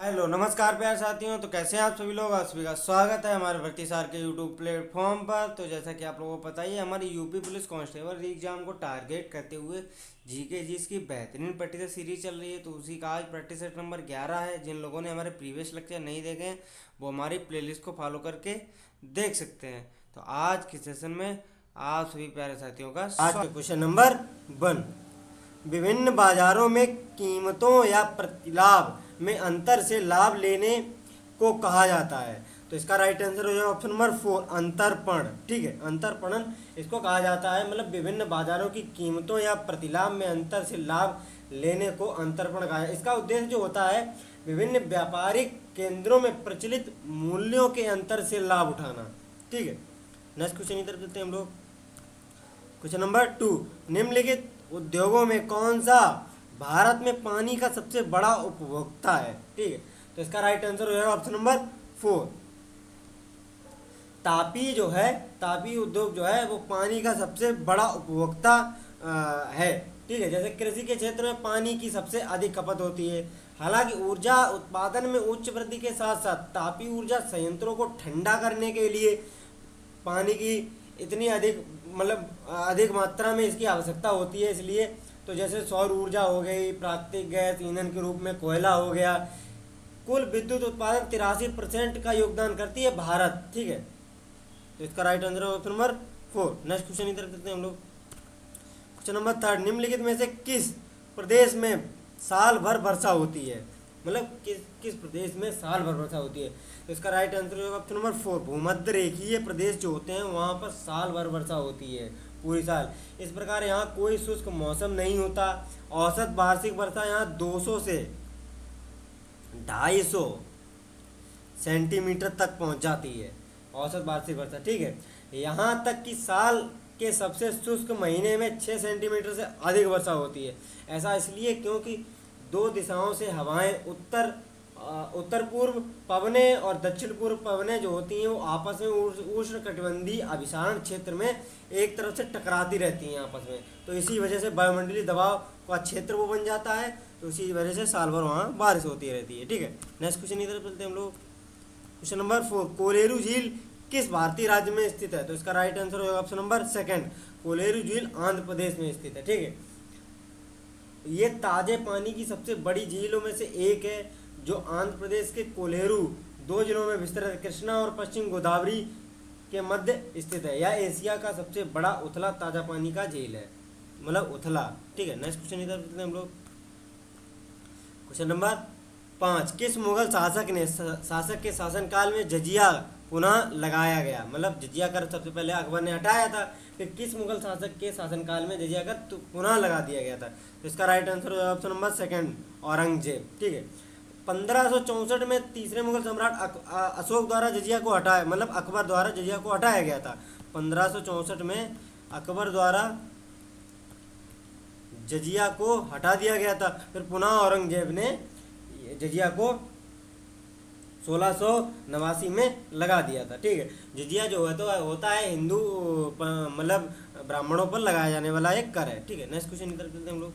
Hello नमस्कार प्यारे साथियों। तो कैसे हैं आप सभी लोग। आप सभी का स्वागत है हमारे भर्ती सार के यूट्यूब प्लेटफॉर्म पर। तो जैसा कि आप लोगों को पता ही है, हमारी यूपी पुलिस कांस्टेबल एग्जाम को टारगेट करते हुए जीके जीएस की बेहतरीन प्रैक्टिस सीरीज चल रही है। तो उसी का आज प्रैक्टिस सेट नंबर 11 है। जिन लोगों ने हमारे प्रीवियस लेक्चर नहीं देखे हैं वो हमारी प्लेलिस्ट को फॉलो करके देख सकते हैं। तो आज के सेशन में आप सभी प्यारे साथियों का आज का क्वेश्चन नंबर 1, विभिन्न बाजारों में कीमतों या प्रतिलाभ में अंतर से लाभ लेने को कहा जाता है। तो इसका राइट आंसर हो जाएगा ऑप्शन नंबर 4, अंतरपण। ठीक है, अंतरपणन इसको कहा जाता है। मतलब विभिन्न बाजारों की कीमतों या प्रतिलाभ में अंतर से लाभ लेने को अंतरपण कहा है। इसका उद्देश्य जो होता है, विभिन्न व्यापारिक केंद्रों में प्रचलित मूल्यों के अंतर से लाभ उठाना। ठीक है, नेक्स्ट क्वेश्चन की तरफ चलते हैं हम लोग। क्वेश्चन नंबर 2, निम्नलिखित उद्योगों में कौन सा भारत में पानी का सबसे बड़ा उपभोक्ता है। ठीक है, तो इसका राइट आंसर हो जाएगा ऑप्शन नंबर 4, तापी जो है, तापी उद्योग जो है वो पानी का सबसे बड़ा उपभोक्ता है। ठीक है, जैसे कृषि के क्षेत्र में पानी की सबसे अधिक खपत होती है। हालांकि ऊर्जा उत्पादन में उच्च वृद्धि के साथ साथ तापी ऊर्जा संयंत्रों को ठंडा करने के लिए पानी की इतनी अधिक मतलब अधिक मात्रा में इसकी आवश्यकता होती है। इसलिए तो जैसे सौर ऊर्जा हो गई, प्राकृतिक गैस ईंधन के रूप में कोयला हो गया, कुल विद्युत उत्पादन 83% का योगदान करती है भारत। ठीक है, तो इसका right answer option number 4। Next question इधर करते हैं हम लोग। क्वेश्चन नंबर 3, निम्नलिखित में से किस प्रदेश में साल भर वर्षा होती है। मतलब किस किस प्रदेश में साल भर वर्षा होती है। तो इसका राइट आंसर होगा ऑप्शन नंबर 4, भूमध्य रेखीय प्रदेश जो होते हैं वहाँ पर साल भर वर्षा होती है, पूरी साल। इस प्रकार यहाँ कोई शुष्क मौसम नहीं होता। औसत वार्षिक वर्षा यहाँ 200 से 250 सेंटीमीटर तक पहुँच जाती है, औसत वार्षिक वर्षा। ठीक है, यहाँ तक कि साल के सबसे शुष्क महीने में 6 सेंटीमीटर से अधिक वर्षा होती है। ऐसा इसलिए क्योंकि दो दिशाओं से हवाएं उत्तर पूर्व पवनें और दक्षिण पूर्व पवनें जो होती हैं वो आपस में उष्ण कटिबंधीय अभिसारण क्षेत्र में एक तरफ से टकराती रहती हैं आपस में। तो इसी वजह से वायुमंडलीय दबाव का क्षेत्र वो बन जाता है। तो इसी वजह से साल भर वहाँ बारिश होती रहती है। ठीक है, नेक्स्ट क्वेश्चन की तरफ चलते हैं हम लोग। क्वेश्चन नंबर 4, कोलेरू झील किस भारतीय राज्य में स्थित है। तो इसका राइट आंसर होगा ऑप्शन नंबर 2, कोलेरू झील आंध्र प्रदेश में स्थित है। ठीक है, ये ताजे पानी की सबसे बड़ी झीलों में से एक है जो आंध्र प्रदेश के कोलेरू 2 जिलों में विस्तृत कृष्णा और पश्चिम गोदावरी के मध्य स्थित है। यह एशिया का सबसे बड़ा उथला ताजा पानी का झील है, मतलब उथला। ठीक है, नेक्स्ट क्वेश्चन इधर करते हैं हम लोग। क्वेश्चन नंबर 5, किस मुगल शासक के शासनकाल में जजिया पुनः लगाया गया। मतलब जजिया कर सबसे पहले अकबर ने हटाया था, फिर किस मुगल शासक के शासनकाल में जजिया कर पुनः लगा दिया गया था। तो इसका राइट आंसर है ऑप्शन नंबर 2, औरंगजेब। ठीक है, 1564 में तीसरे मुगल सम्राट अशोक द्वारा जजिया को हटाया, मतलब अकबर द्वारा जजिया को हटाया गया था। 1564 में अकबर द्वारा जजिया को हटा दिया गया था। फिर पुनः औरंगजेब ने जजिया को 1689 में लगा दिया था। ठीक है, जजिया जो है तो होता है हिंदू मतलब ब्राह्मणों पर लगाया जाने वाला एक कर है। ठीक है, नेक्स्ट क्वेश्चन करते हैं हम लोग।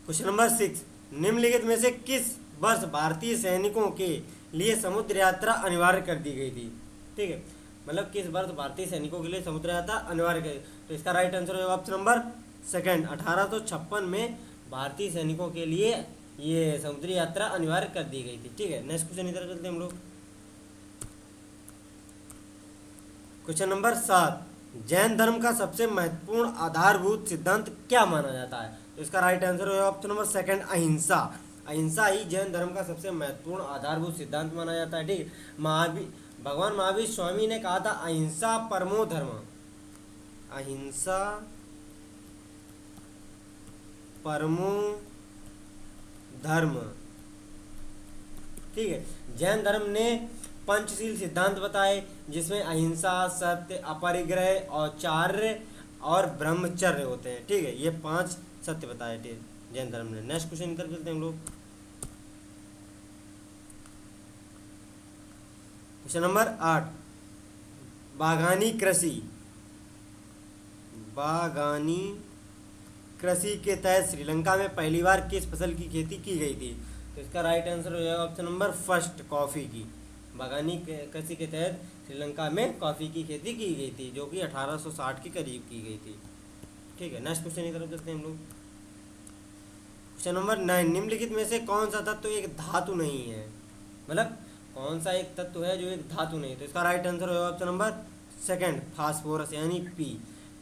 क्वेश्चन नंबर 6, निम्नलिखित में से किस वर्ष भारतीय सैनिकों के लिए समुद्र यात्रा अनिवार्य कर दी गई थी। ठीक है, मतलब किस वर्ष भारतीय सैनिकों के लिए समुद्र यात्रा अनिवार्य कर। तो इसका राइट आंसर होगा ऑप्शन नंबर 2, 1856 में भारतीय सैनिकों के लिए ये समुद्री यात्रा अनिवार्य कर दी गई थी। ठीक है, नेक्स्ट क्वेश्चन इधर चलते हैं हम लोग। क्वेश्चन नंबर 7, जैन धर्म का सबसे महत्वपूर्ण आधारभूत सिद्धांत क्या माना जाता है। तो इसका राइट आंसर होगा ऑप्शन नंबर 2, अहिंसा। अहिंसा ही जैन धर्म का सबसे महत्वपूर्ण आधारभूत सिद्धांत माना जाता है। ठीक, भगवान महावीर स्वामी ने कहा था अहिंसा परमो धर्म, अहिंसा परमो धर्म। ठीक है, जैन धर्म ने पंचशील सिद्धांत बताए जिसमें अहिंसा, सत्य, अपरिग्रह, औचार्य और ब्रह्मचर्य होते हैं। ठीक है, ये 5 सत्य बताए थे जैन धर्म ने। नेक्स्ट क्वेश्चन कर चलते हैं हम लोग। क्वेश्चन नंबर 8, बागानी कृषि, बागानी कृषि के तहत श्रीलंका में पहली बार किस फसल की खेती की गई थी? तो इसका राइट आंसर हो जाएगा ऑप्शन नंबर फर्स्ट, कॉफ़ी की। बागानी कृषि के तहत श्रीलंका में कॉफ़ी की खेती की गई थी, जो कि 1860 के करीब की गई थी। ठीक है, नेक्स्ट क्वेश्चन की तरफ चलते हैं हम लोग। क्वेश्चन नंबर 9, निम्नलिखित में से कौन सा तत्व एक धातु नहीं है? मतलब कौन सा एक तत्व है जो एक धातु नहीं? तो इसका राइट आंसर होगा ऑप्शन नंबर सेकंड, फास्फोरस यानी पी।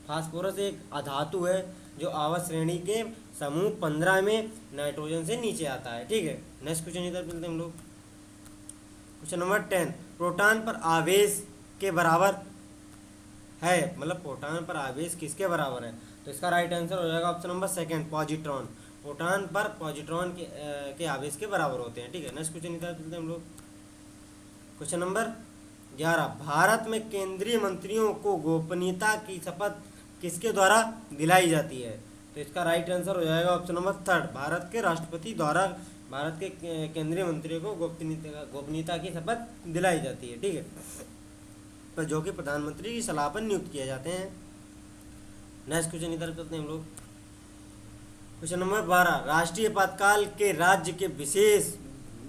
फास्फोरस एक अधातु है जो आवर्त श्रेणी के समूह 15 में नाइट्रोजन से नीचे आता है। ठीक है, नेक्स्ट क्वेश्चन इधर चलते हैं हम लोग। क्वेश्चन नंबर 10, प्रोटॉन पर आवेश के बराबर है, मतलब प्रोटॉन पर आवेश किसके बराबर है? तो इसका राइट आंसर हो जाएगा option number second, positron. Proton पर पॉजिट्रॉन के आवेश के बराबर होते हैं। ठीक है, नेक्स्ट क्वेश्चन इधर चलते हैं हम लोग। क्वेश्चन नंबर 11, भारत में केंद्रीय मंत्रियों को गोपनीयता की शपथ किसके द्वारा दिलाई जाती है? तो इसका राइट आंसर हो जाएगा ऑप्शन नंबर थर्ड, भारत के राष्ट्रपति द्वारा भारत के केंद्रीय मंत्रियों को गोपनीयता की शपथ दिलाई जाती है। ठीक है, पर जो कि प्रधानमंत्री की सलाह पर नियुक्त किए जाते हैं। नेक्स्ट क्वेश्चन इधर चलते हैं हम लोग। क्वेश्चन नंबर 12, राष्ट्रीय आपातकाल के राज्य के विशेष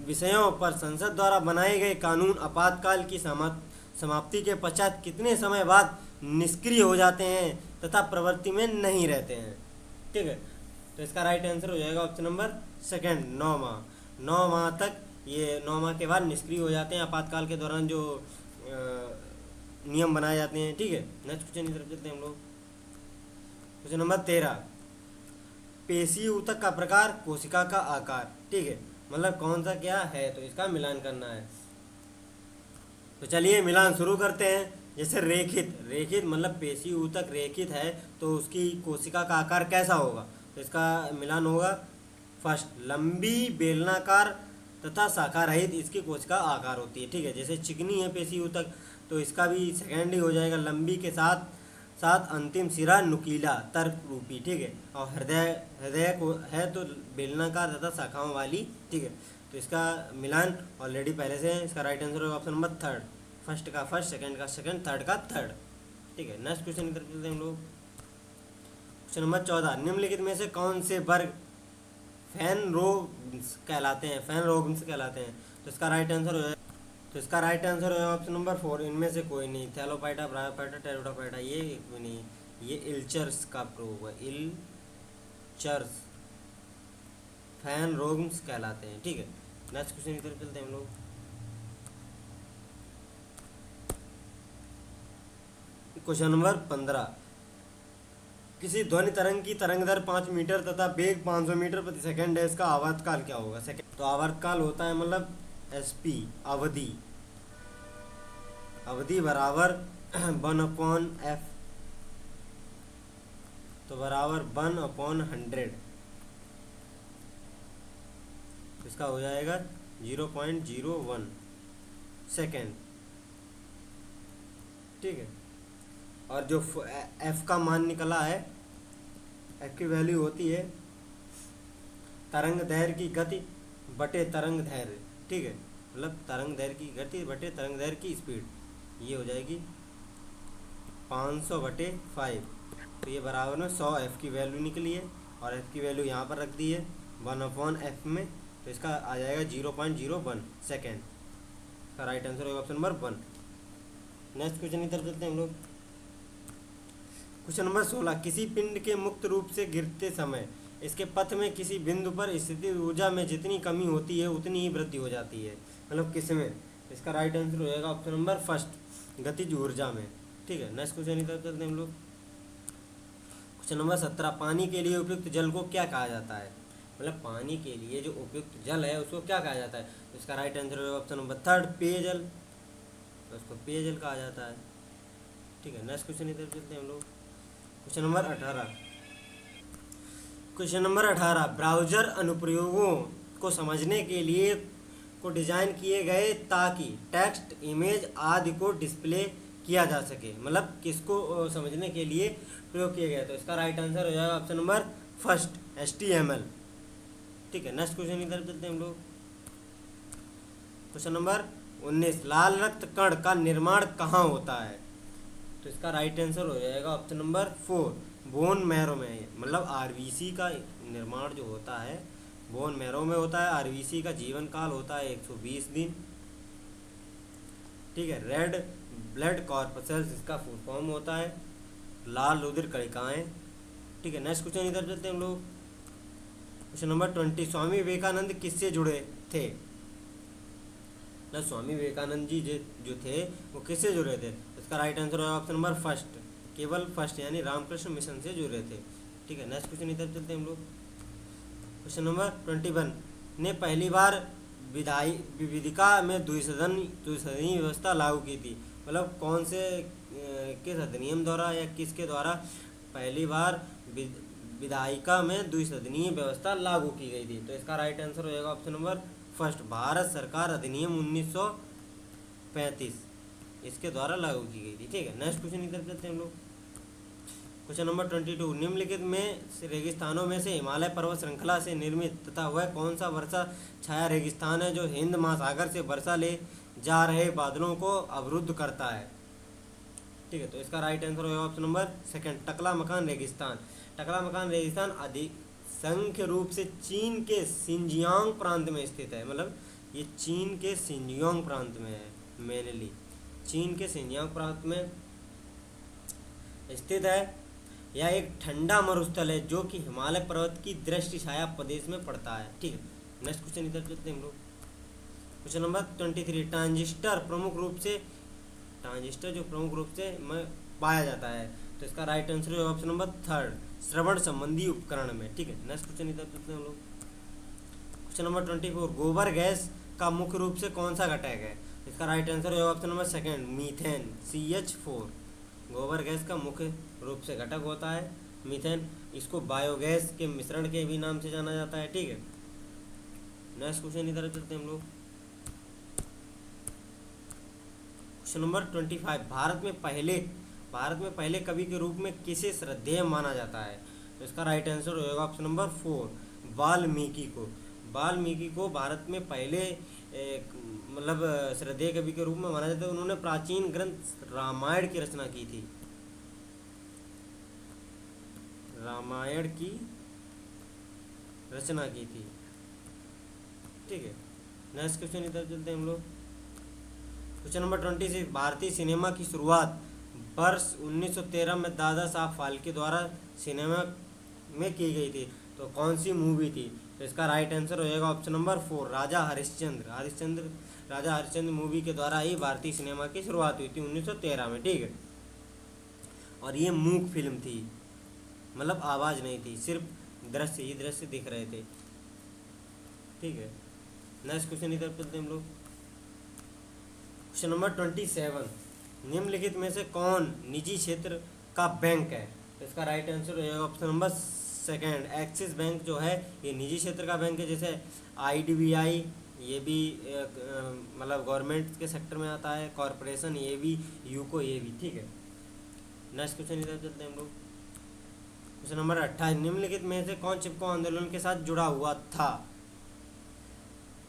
विषयों पर संसद द्वारा बनाए गए कानून आपातकाल की समाप्ति के पश्चात कितने समय बाद निष्क्रिय हो जाते हैं तथा प्रवृत्ति में नहीं रहते हैं? ठीक है, तो इसका राइट आंसर हो जाएगा ऑप्शन नंबर सेकंड, 9 माह। 9 माह तक ये 9 माह के बाद निष्क्रिय हो जाते हैं आपातकाल के दौरान जो नियम बनाए जाते हैं। ठीक है, नेक्स्ट क्वेश्चन की तरफ चलते हैं हम लोग। क्वेश्चन नंबर 13, पेशी ऊतक का प्रकार, कोशिका का आकार। ठीक है, मतलब कौन सा क्या है, तो इसका मिलान करना है। तो चलिए मिलान शुरू करते हैं। जैसे रेखित मतलब पेशी ऊतक रेखित है तो उसकी कोशिका का आकार कैसा होगा? तो इसका मिलान होगा फर्स्ट, लंबी बेलनाकार तथा शाखा रहित इसकी कोशिका आकार होती है। ठीक है, जैसे चिकनी है पेशी ऊतक तो इसका भी सेकेंड ही हो जाएगा, लंबी के साथ साथ अंतिम सिरा नुकीला तर्क रूपी। ठीक है, और हृदय को है तो बेलनाकार तथा शाखाओं वाली। ठीक है, तो इसका मिलान ऑलरेडी पहले से है। इसका राइट आंसर होगा ऑप्शन नंबर थर्ड, फर्स्ट का फर्स्ट, सेकंड का सेकंड, थर्ड का थर्ड। ठीक है, नेक्स्ट क्वेश्चन इधर चलते हैं हम लोग। क्वेश्चन नंबर 14, निम्नलिखित में से कौन से वर्ग फैनरोग्स कहलाते हैं? फैनरोग्स कहलाते हैं। तो इसका राइट आंसर हो ऑप्शन नंबर 4, इनमें से कोई नहीं। थैलोपाइटा, ब्रायोपाइटा, टेरोडोफाइटा, ये कोई नहीं, ये इल्चर्स का प्रयोग है। इल्चर्स फैनरोग्स कहलाते हैं। ठीक है, नेक्स्ट क्वेश्चन की तरफ चलते हैं हम लोग। क्वेश्चन नंबर 15, किसी ध्वनि तरंग की तरंग दर 5 मीटर तथा वेग 500 मीटर प्रति सेकंड है, इसका आवर्तकाल क्या होगा? सेकंड, तो आवर्तकाल होता है मतलब SP, अवधि बराबर 1/f, तो बराबर 1/100, इसका हो जाएगा 0.01 सेकेंड। ठीक है, और जो f का मान निकला है, f की वैल्यू होती है तरंग दैर्घ्य की गति बटे तरंग दैर्घ्य। ठीक है, मतलब तरंग दैर्घ्य की गति बटे तरंग दैर्घ्य की स्पीड, ये हो जाएगी 500/5। तो ये बराबर में 100 f की वैल्यू निकली है और f की वैल्यू यहाँ पर रख दी है 1/f में, तो इसका आ जाएगा 0.01 सेकेंड। इसका राइट आंसर होगा ऑप्शन नंबर 1। नेक्स्ट क्वेश्चन की तरफ चलते हैं हम लोग। क्वेश्चन नंबर 16, किसी पिंड के मुक्त रूप से गिरते समय इसके पथ में किसी बिंदु पर स्थित ऊर्जा में जितनी कमी होती है उतनी ही वृद्धि हो जाती है, मतलब किसमें? इसका राइट आंसर हो जाएगा ऑप्शन नंबर फर्स्ट, गतिज ऊर्जा में। ठीक है, नेक्स्ट क्वेश्चन की तरफ चलते हैं हम लोग। क्वेश्चन नंबर 17, पानी के लिए उपयुक्त जल को क्या कहा जाता है? मतलब पानी के लिए जो उपयुक्त जल है उसको क्या कहा जाता है? तो इसका राइट आंसर होगा ऑप्शन नंबर थर्ड, पेयजल, तो उसको पेयजल कहा जाता है। ठीक है, नेक्स्ट क्वेश्चन की तरफ चलते हैं हम लोग। क्वेश्चन नंबर 18, ब्राउज़र अनुप्रयोगों को समझने के लिए को डिज़ाइन किए गए ताकि टेक्स्ट, इमेज आदि को डिस्प्ले किया जा सके, मतलब किसको समझने के लिए प्रयोग किया गया? तो इसका राइट आंसर हो जाएगा ऑप्शन नंबर फर्स्ट, HTML। ठीक है, नेक्स्ट क्वेश्चन की तरफ चलते हैं हम लोग। क्वेश्चन नंबर 19, लाल रक्त कण का निर्माण कहाँ होता है? तो इसका राइट आंसर हो जाएगा ऑप्शन नंबर 4, बोन मैरो में है, मतलब आरबीसी का निर्माण जो होता है बोन मैरो में होता है। आरबीसी का जीवन काल होता है 120 दिन। ठीक है। रेड ब्लड कॉर्पसेल्स इसका फुल फॉर्म होता है, लाल रुधिर कणिकाएं। ठीक है। नेक्स्ट क्वेश्चन इधर चलते हैं हम लोग। क्वेश्चन नंबर 20, स्वामी विवेकानंद किससे जुड़े थे? ना स्वामी विवेकानंद जी जो थे वो किससे जुड़े थे? इसका राइट आंसर है ऑप्शन नंबर फर्स्ट, केवल फर्स्ट यानी रामकृष्ण मिशन से जुड़े थे। ठीक है। नेक्स्ट क्वेश्चन इधर चलते हैं हम लोग। क्वेश्चन नंबर 21 ने पहली बार विधिका में द्विसदनीय व्यवस्था लागू की थी? मतलब कौन से किस अधिनियम द्वारा या किसके द्वारा पहली बार विधायिका में द्विसदनीय व्यवस्था लागू की गई थी? तो इसका राइट आंसर हो जाएगा ऑप्शन नंबर फर्स्ट, भारत सरकार अधिनियम 1935 इसके द्वारा लागू की गई थी। ठीक है। नेक्स्ट क्वेश्चन इधर चलते हैं हम लोग। क्वेश्चन नंबर 22, निम्नलिखित में से रेगिस्तानों में से हिमालय पर्वत श्रृंखला से निर्मित तथा वह कौन सा वर्षा छाया रेगिस्तान है जो हिंद महासागर से वर्षा ले जा रहे बादलों को अवरुद्ध करता है? ठीक है। तो इसका राइट आंसर होगा ऑप्शन नंबर सेकंड, टकला मकान रेगिस्तान। टकला मकान रेगिस्तान संख्य रूप से चीन के सिंजियांग प्रांत में स्थित है। मतलब ये चीन के सिंजियांग प्रांत में है, मेनली चीन के सिंजियांग प्रांत में स्थित है। यह एक ठंडा मरुस्थल है जो कि हिमालय पर्वत की दृष्टि छाया प्रदेश में पड़ता है। ठीक है। नेक्स्ट क्वेश्चन इधर चलते हैं हम लोग। क्वेश्चन नंबर 23, ट्रांजिस्टर जो प्रमुख रूप से में पाया जाता है? तो इसका राइट आंसर है ऑप्शन नंबर थर्ड, श्रवण संबंधी उपकरण में। ठीक है। नेक्स्ट क्वेश्चन इधर चलते हैं हम लोग। क्वेश्चन नंबर 24, गोबर गैस का मुख्य रूप से कौन सा घटक है? इसका राइट आंसर है option number second, methane, CH4। गोबर गैस का मुख्य रूप से घटक होता है मीथेन। इसको बायोगैस के मिश्रण के भी नाम से जाना जाता है। ठीक है। नेक्स्ट क्वेश्चन इधर चलते हैं हम लोग। क्वेश्चन नंबर 25, भारत में पहले कवि के रूप में किसे श्रद्धेय माना जाता है? तो इसका राइट आंसर होगा ऑप्शन नंबर 4, वाल्मीकि को भारत में पहले मतलब श्रद्धेय कवि के रूप में माना जाता है। उन्होंने प्राचीन ग्रंथ रामायण की रचना की थी। ठीक है। नेक्स्ट क्वेश्चन इधर चलते हैं हम लोग। क्वेश्चन नंबर 26, भारतीय सिनेमा की शुरुआत वर्ष 1913 में दादा साहब फाल्के द्वारा सिनेमा में की गई थी। तो कौन सी मूवी थी? तो इसका राइट आंसर हो जाएगा ऑप्शन नंबर 4, राजा हरिश्चंद्र मूवी के द्वारा ही भारतीय सिनेमा की शुरुआत हुई थी 1913 में। ठीक है। और ये मूक फिल्म थी, मतलब आवाज़ नहीं थी, सिर्फ दृश्य दिख रहे थे। ठीक है। नेक्स्ट क्वेश्चन इधर चलते हैं हम लोग। क्वेश्चन नंबर 27, निम्नलिखित में से कौन निजी क्षेत्र का बैंक है? तो इसका राइट आंसर हो जाएगा option number second, axis bank जो है ये निजी क्षेत्र का बैंक है। जैसे IDBI ये भी मतलब गवर्नमेंट के सेक्टर में आता है। कॉरपोरेशन ये भी, यूको ये भी। ठीक है। नेक्स्ट क्वेश्चन इधर चलते हैं हम लोग। क्वेश्चन नंबर 28, निम्नलिखित में से कौन चिपको आंदोलन के साथ जुड़ा हुआ था?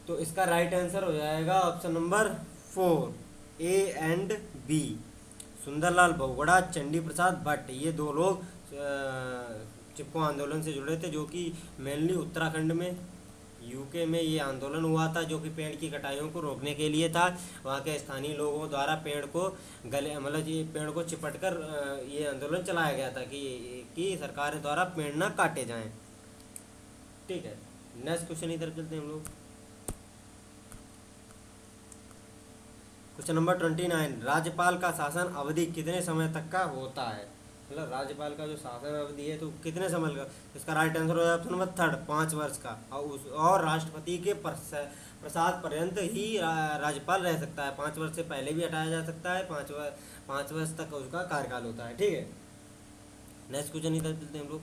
तो इसका राइट आंसर हो जाएगा option number 4, A and B, Sunderlal Bahuguna, Chandi Prasad Bhatt. ये दो लोग चिपको आंदोलन से जुड़े थे, जो कि मेनली उत्तराखंड में, यूके में ये आंदोलन हुआ था, जो कि पेड़ की कटाइयों को रोकने के लिए था। वहाँ के स्थानीय लोगों द्वारा पेड़ को मतलब ये पेड़ को चिपट कर ये आंदोलन चलाया गया था कि सरकार द्वारा पेड़ ना काटे जाएं। ठीक है। नेक्स्ट क्वेश्चन इधर चलते हैं हम लोग। क्वेश्चन नंबर 29, राज्यपाल का शासन अवधि कितने समय तक का होता है? मतलब राज्यपाल का जो शासन अवधि है तो कितने समय का? इसका राइट आंसर हो जाएगा ऑप्शन नंबर थर्ड, 5 वर्ष का। और राष्ट्रपति के प्रसाद पर्यंत ही राज्यपाल रह सकता है। 5 वर्ष से पहले भी हटाया जा सकता है। 5 वर्ष तक उसका कार्यकाल होता है। ठीक है। नेक्स्ट क्वेश्चन इधर चलते हैं हम लोग।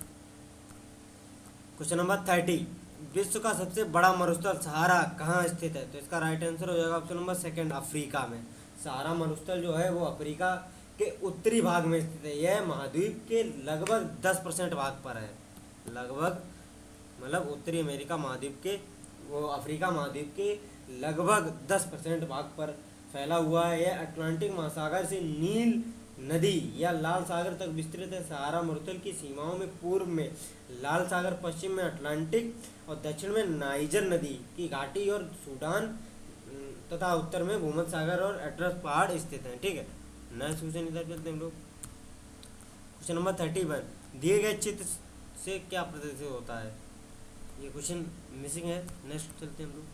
क्वेश्चन नंबर 30, विश्व का सबसे बड़ा मरुस्थल सहारा कहाँ स्थित है? तो इसका राइट आंसर हो जाएगा ऑप्शन नंबर सेकंड, अफ्रीका में। सहारा मरुस्थल जो है वो अफ्रीका के उत्तरी भाग में स्थित है। यह महाद्वीप के लगभग 10% भाग पर है। लगभग मतलब उत्तरी अमेरिका महाद्वीप के, वो अफ्रीका महाद्वीप के लगभग 10% भाग पर फैला हुआ है। यह अटलांटिक महासागर से नदी या लाल सागर तक विस्तृत है। सहारा मरुथल की सीमाओं में पूर्व में लाल सागर, पश्चिम में अटलांटिक और दक्षिण में नाइजर नदी की घाटी और सूडान तथा उत्तर में भूमध्य सागर और एटलस पहाड़ स्थित हैं। ठीक है, नेक्स्ट क्वेश्चन इधर चलते हैं हम लोग। क्वेश्चन नंबर 31, दिए गए चित्र से क्या प्रदर्शित होता है? ये क्वेश्चन मिसिंग है। नेक्स्ट चलते हैं हम लोग।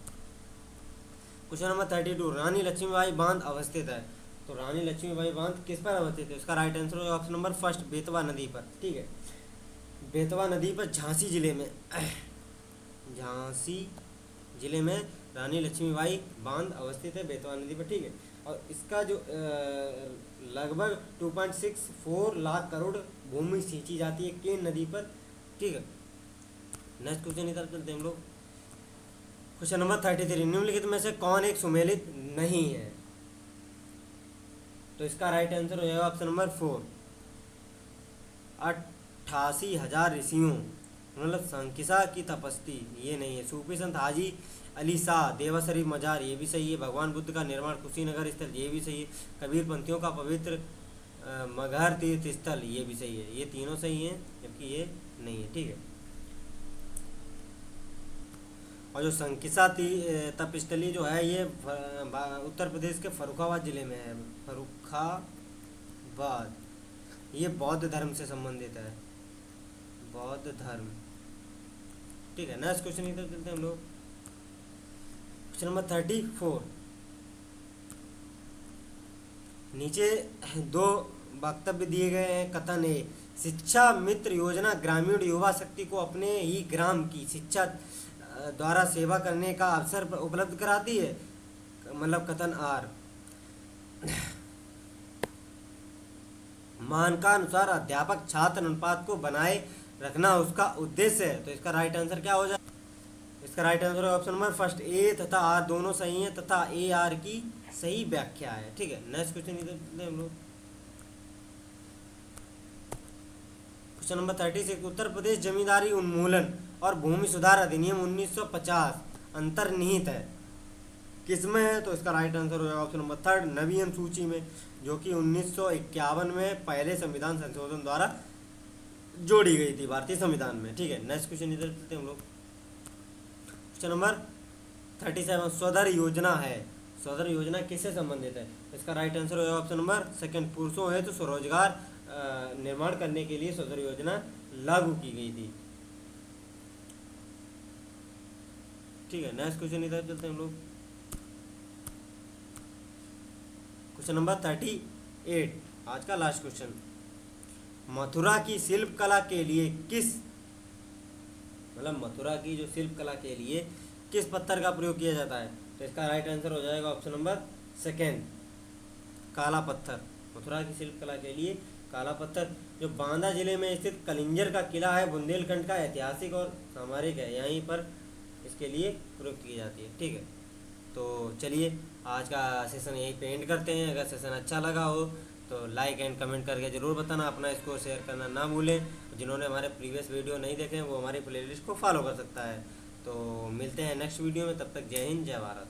क्वेश्चन नंबर 32, रानी लक्ष्मीबाई बांध अवस्थित है। तो रानी लक्ष्मीबाई बांध किस पर अवस्थित है? इसका राइट आंसर होगा ऑप्शन नंबर फर्स्ट, बेतवा नदी पर। ठीक है, बेतवा नदी पर झांसी जिले में झांसी जिले में रानी लक्ष्मीबाई बांध अवस्थित है, बेतवा नदी पर। ठीक है, और इसका जो लगभग 2.64 लाख करोड़ भूमि सींची जाती है केन नदी पर। ठीक है, नेक्स्ट क्वेश्चन इधर चलते हैं हम लोग। क्वेश्चन नंबर 33, निम्नलिखित में से कौन एक सुमेलित नहीं है? तो इसका राइट आंसर हो जाएगा ऑप्शन नंबर 4, 88,000 ऋषियों मतलब संकिसा की तपस्ती, ये नहीं है। सूफी संत हाजी अली शाह देवा शरीफ मजार, ये भी सही है। भगवान बुद्ध का निर्माण कुशीनगर स्थल, ये भी सही है। कबीर पंथियों का पवित्र मगहर तीर्थ स्थल, ये भी सही है। ये तीनों सही हैं, जबकि ये नहीं है। ठीक है, और जो संकिसा तपस्थली जो है ये उत्तर प्रदेश के फर्रुखाबाद जिले में है। फर्रुखाबाद, ये बौद्ध धर्म से संबंधित है, बौद्ध धर्म। ठीक है, नेक्स्ट क्वेश्चन इधर चलते हैं हम लोग। क्वेश्चन नंबर 34, नीचे 2 वक्तव्य दिए गए हैं। कथन है, शिक्षा मित्र योजना ग्रामीण युवा शक्ति को अपने ही ग्राम की शिक्षा द्वारा सेवा करने का अवसर उपलब्ध कराती है। मतलब कथन आर, मानकानुसार अध्यापक छात्र अनुपात को बनाए रखना उसका उद्देश्य है। तो इसका राइट आंसर क्या हो जाए? इसका राइट आंसर है ऑप्शन नंबर फर्स्ट, ए तथा आर दोनों सही हैं तथा ए आर की सही व्याख्या है। ठीक है, नेक्स्ट क्वेश्चन इधर हम लोग। क्वेश्चन नंबर 36, उत्तर प्रदेश जमींदारी उन्मूलन और भूमि सुधार अधिनियम 1950 अंतर्निहित है, किसमें है? तो इसका राइट आंसर होगा ऑप्शन नंबर 3, नवीन सूची में, जो कि 1951 में पहले संविधान संशोधन द्वारा जोड़ी गई थी भारतीय संविधान में। ठीक है, नेक्स्ट क्वेश्चन इधर चलते हैं हम लोग। क्वेश्चन नंबर 37, स्वधर योजना है। स्वधर योजना किससे संबंधित है? इसका राइट आंसर होगा ऑप्शन नंबर सेकंड, पुरुषों हेतु स्वरोजगार निर्माण करने के लिए स्वधर योजना लागू की गई थी। ठीक है, नेक्स्ट क्वेश्चन इधर चलते हैं हम लोग। क्वेश्चन नंबर 38, आज का लास्ट क्वेश्चन, मथुरा की शिल्प कला के लिए किस मतलब मथुरा की जो शिल्प कला के लिए किस पत्थर का प्रयोग किया जाता है? तो इसका राइट आंसर हो जाएगा ऑप्शन नंबर सेकेंड, काला पत्थर। मथुरा की शिल्प कला के लिए काला पत्थर, जो बांदा जिले में स्थित कलिंजर का किला है, बुंदेलखंड का ऐतिहासिक और सामरिक है, यहीं पर इसके लिए प्रयुक्त की जाती है। ठीक है, तो चलिए आज का सेशन यहीं पे एंड करते हैं। अगर सेशन अच्छा लगा हो तो लाइक एंड कमेंट करके ज़रूर बताना, अपना इसको शेयर करना ना भूलें। जिन्होंने हमारे प्रीवियस वीडियो नहीं देखे हैं वो हमारी प्लेलिस्ट को फॉलो कर सकता है। तो मिलते हैं नेक्स्ट वीडियो में, तब तक जय हिंद जय भारत।